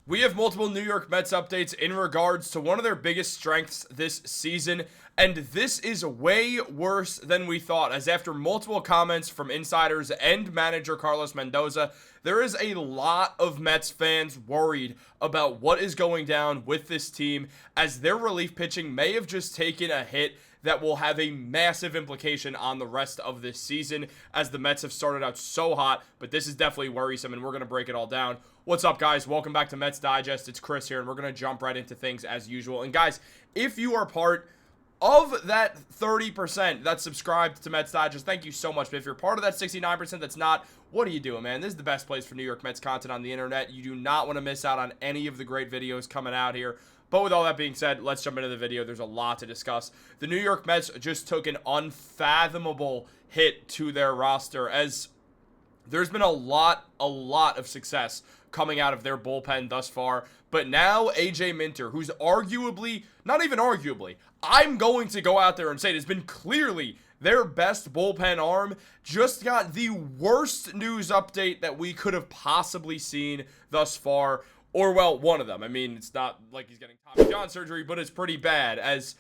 We have multiple New York Mets updates in regards to one of their biggest strengths this season, and this is way worse than we thought, as after multiple comments from insiders and manager Carlos Mendoza, there is a lot of Mets fans worried about what is going down with this team, as their relief pitching may have just taken a hit that will have a massive implication on the rest of this season, as the Mets have started out so hot, but this is definitely worrisome, and we're going to break it all down. What's up, guys? Welcome back to Mets Digest. It's Chris here, and we're going to jump right into things as usual. And guys, if you are part of that 30% that's subscribed to Mets Digest, thank you so much. But if you're part of that 69% that's not, what are you doing, man? This is the best place for New York Mets content on the internet. You do not want to miss out on any of the great videos coming out here. But with all that being said, let's jump into the video. There's a lot to discuss. The New York Mets just took an unfathomable hit to their roster, as there's been a lot of success coming out of their bullpen thus far. But now AJ Minter, who's arguably, not even arguably, I'm going to go out there and say it has been clearly their best bullpen arm, just got the worst news update that we could have possibly seen thus far. Or, well, one of them. I mean, it's not like he's getting Tommy John surgery, but it's pretty bad. As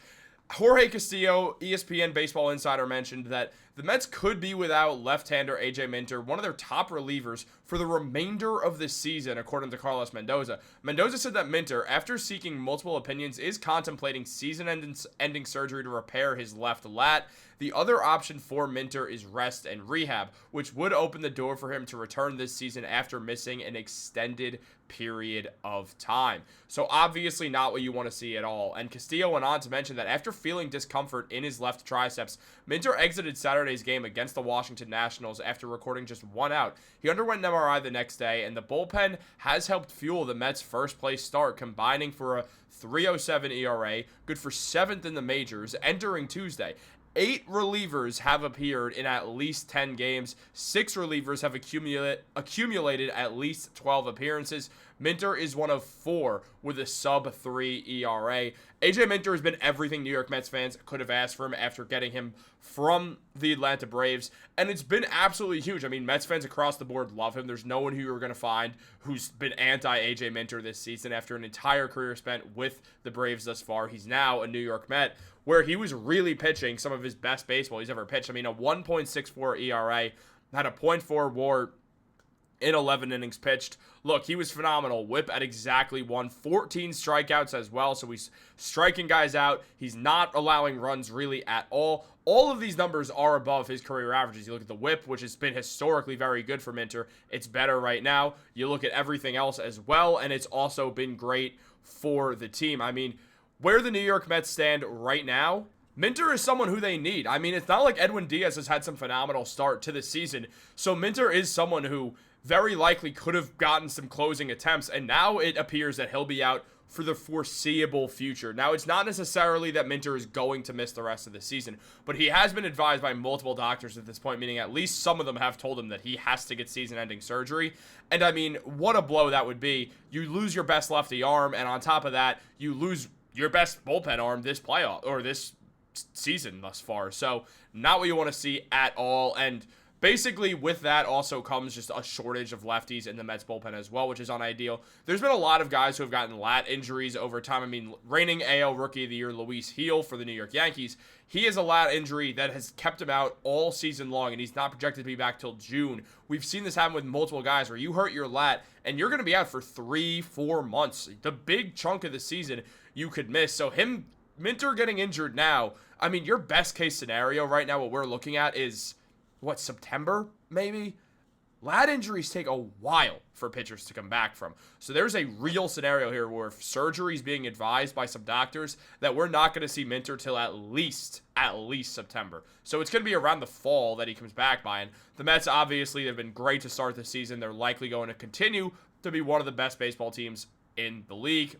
Jorge Castillo, ESPN Baseball Insider, mentioned that the Mets could be without left-hander AJ Minter, one of their top relievers, for the remainder of this season, according to Carlos Mendoza. Mendoza said that Minter, after seeking multiple opinions, is contemplating season-ending surgery to repair his left lat. The other option for Minter is rest and rehab, which would open the door for him to return this season after missing an extended period of time. So obviously not what you want to see at all. And Castillo went on to mention that after feeling discomfort in his left triceps, Minter exited Saturday's game against the Washington Nationals after recording just one out. He underwent an MRI the next day, and the bullpen has helped fuel the Mets' first-place start, combining for a 3.07 ERA, good for 7th in the majors, entering Tuesday. 8 relievers have appeared in at least 10 games. 6 relievers have accumulated at least 12 appearances. Minter is one of 4 with a sub-3 ERA. AJ Minter has been everything New York Mets fans could have asked for him after getting him from the Atlanta Braves, and it's been absolutely huge. I mean, Mets fans across the board love him. There's no one who you're going to find who's been anti-AJ Minter this season after an entire career spent with the Braves thus far. He's now a New York Met, where he was really pitching some of his best baseball he's ever pitched. I mean, a 1.64 ERA, had a .4 WAR in 11 innings pitched. Look, he was phenomenal. Whip at exactly 14 strikeouts as well, so he's striking guys out. He's not allowing runs really at all. All of these numbers are above his career averages. You look at the whip, which has been historically very good for Minter. It's better right now. You look at everything else as well, and it's also been great for the team. I mean, where the New York Mets stand right now, Minter is someone who they need. I mean, it's not like Edwin Diaz has had some phenomenal start to the season. So Minter is someone who very likely could have gotten some closing attempts, and now it appears that he'll be out for the foreseeable future. Now, it's not necessarily that Minter is going to miss the rest of the season, but he has been advised by multiple doctors at this point, meaning at least some of them have told him that he has to get season-ending surgery. And I mean, what a blow that would be. You lose your best lefty arm, and on top of that, you lose your best bullpen arm this playoff, or this season thus far. So not what you want to see at all. And basically with that also comes just a shortage of lefties in the Mets bullpen as well, which is unideal. There's been a lot of guys who have gotten lat injuries over time. I mean, reigning AL Rookie of the Year Luis Gil for the New York Yankees, he has a lat injury that has kept him out all season long, and he's not projected to be back till June. We've seen this happen with multiple guys where you hurt your lat and you're going to be out for 3-4 months. The big chunk of the season you could miss. So Minter getting injured now, I mean, your best case scenario right now, what we're looking at is, what, September, maybe? Lat injuries take a while for pitchers to come back from. So there's a real scenario here where if surgery is being advised by some doctors, that we're not going to see Minter till at least September. So it's going to be around the fall that he comes back by. And the Mets, obviously, have been great to start the season. They're likely going to continue to be one of the best baseball teams in the league.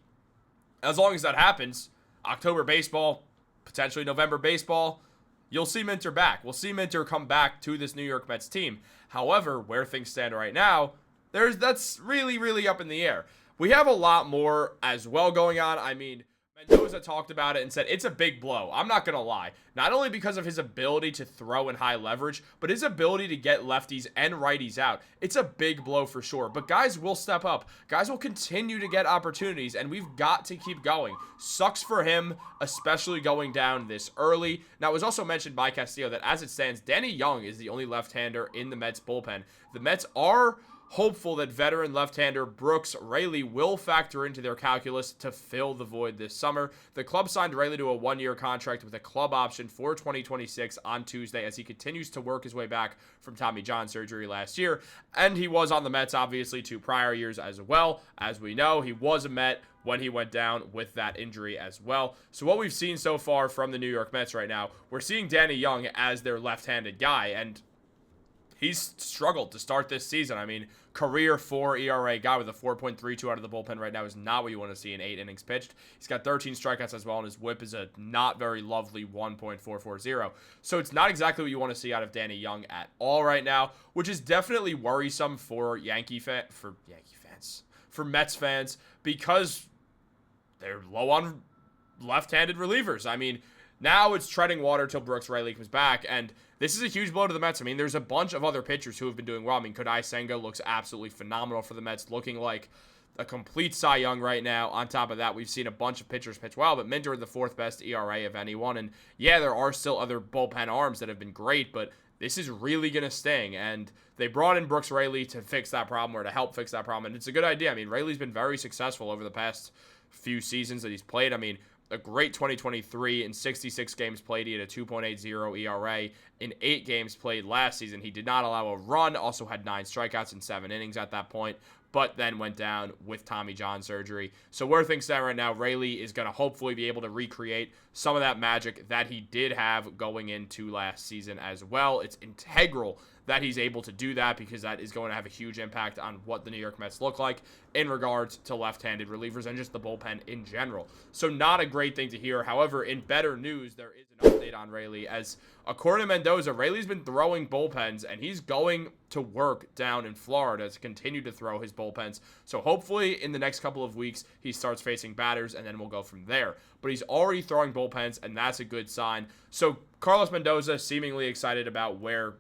As long as that happens, October baseball, potentially November baseball, you'll see Minter back. We'll see Minter come back to this New York Mets team. However, where things stand right now, that's really up in the air. We have a lot more as well going on. I mean, Mendoza talked about it and said it's a big blow. I'm not going to lie. Not only because of his ability to throw in high leverage, but his ability to get lefties and righties out. It's a big blow for sure. But guys will step up. Guys will continue to get opportunities, and we've got to keep going. Sucks for him, especially going down this early. Now, it was also mentioned by Castillo that as it stands, Danny Young is the only left-hander in the Mets bullpen. The Mets are hopeful that veteran left-hander Brooks Raley will factor into their calculus to fill the void this summer. The club signed Raley to a one-year contract with a club option for 2026 on Tuesday as he continues to work his way back from Tommy John surgery last year. And he was on the Mets, obviously, 2 prior years as well. As we know, he was a Met when he went down with that injury as well. So what we've seen so far from the New York Mets right now, we're seeing Danny Young as their left-handed guy, and he's struggled to start this season. I mean, career 4 ERA guy with a 4.32 out of the bullpen right now is not what you want to see in 8 innings pitched. He's got 13 strikeouts as well, and his whip is a not very lovely 1.440. So it's not exactly what you want to see out of Danny Young at all right now, which is definitely worrisome for Mets fans, because they're low on left-handed relievers. I mean, now it's treading water till Brooks Raley comes back, and this is a huge blow to the Mets. I mean, there's a bunch of other pitchers who have been doing well. I mean, Kodai Senga looks absolutely phenomenal for the Mets, looking like a complete Cy Young right now. On top of that, we've seen a bunch of pitchers pitch well, but Minter, the 4th best ERA of anyone. And yeah, there are still other bullpen arms that have been great, but this is really going to sting. And they brought in Brooks Raley to fix that problem, or to help fix that problem. And it's a good idea. I mean, Raley's been very successful over the past few seasons that he's played. I mean, a great 2023 in 66 games played. He had a 2.80 ERA. In 8 games played last season, he did not allow a run, also had 9 strikeouts in 7 innings at that point, but then went down with Tommy John surgery. So where things stand right now, Raley is going to hopefully be able to recreate some of that magic that he did have going into last season as well. It's integral that he's able to do that, because that is going to have a huge impact on what the New York Mets look like in regards to left-handed relievers and just the bullpen in general. So not a great thing to hear. However, in better news, there is an update on Raley, as according to Mendoza, Raley's been throwing bullpens, and he's going to work down in Florida to continue to throw his bullpens. So hopefully in the next couple of weeks, he starts facing batters, and then we'll go from there. But he's already throwing bullpens, and that's a good sign. So Carlos Mendoza seemingly excited about where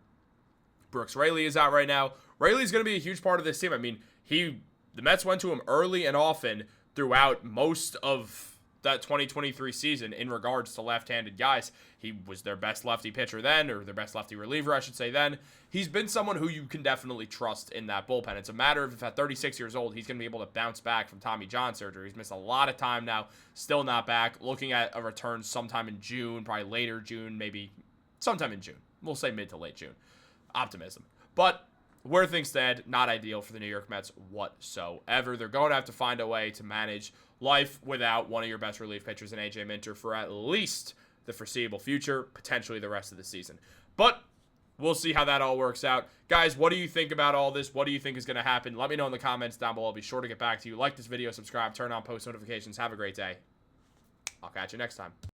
Brooks Raley is out right now. Raley's going to be a huge part of this team. I mean, the Mets went to him early and often throughout most of that 2023 season in regards to left-handed guys. He was their best lefty pitcher then, or their best lefty reliever, I should say then. He's been someone who you can definitely trust in that bullpen. It's a matter of if at 36 years old, he's going to be able to bounce back from Tommy John surgery. He's missed a lot of time now, still not back. Looking at a return sometime in June, probably later June, maybe sometime in June. We'll say mid to late June. Optimism. But where things stand, not ideal for the New York Mets whatsoever. They're going to have to find a way to manage life without one of your best relief pitchers in A.J. Minter for at least the foreseeable future, potentially the rest of the season. But we'll see how that all works out. Guys, what do you think about all this? What do you think is going to happen? Let me know in the comments down below. I'll be sure to get back to you. Like this video, subscribe, turn on post notifications. Have a great day. I'll catch you next time.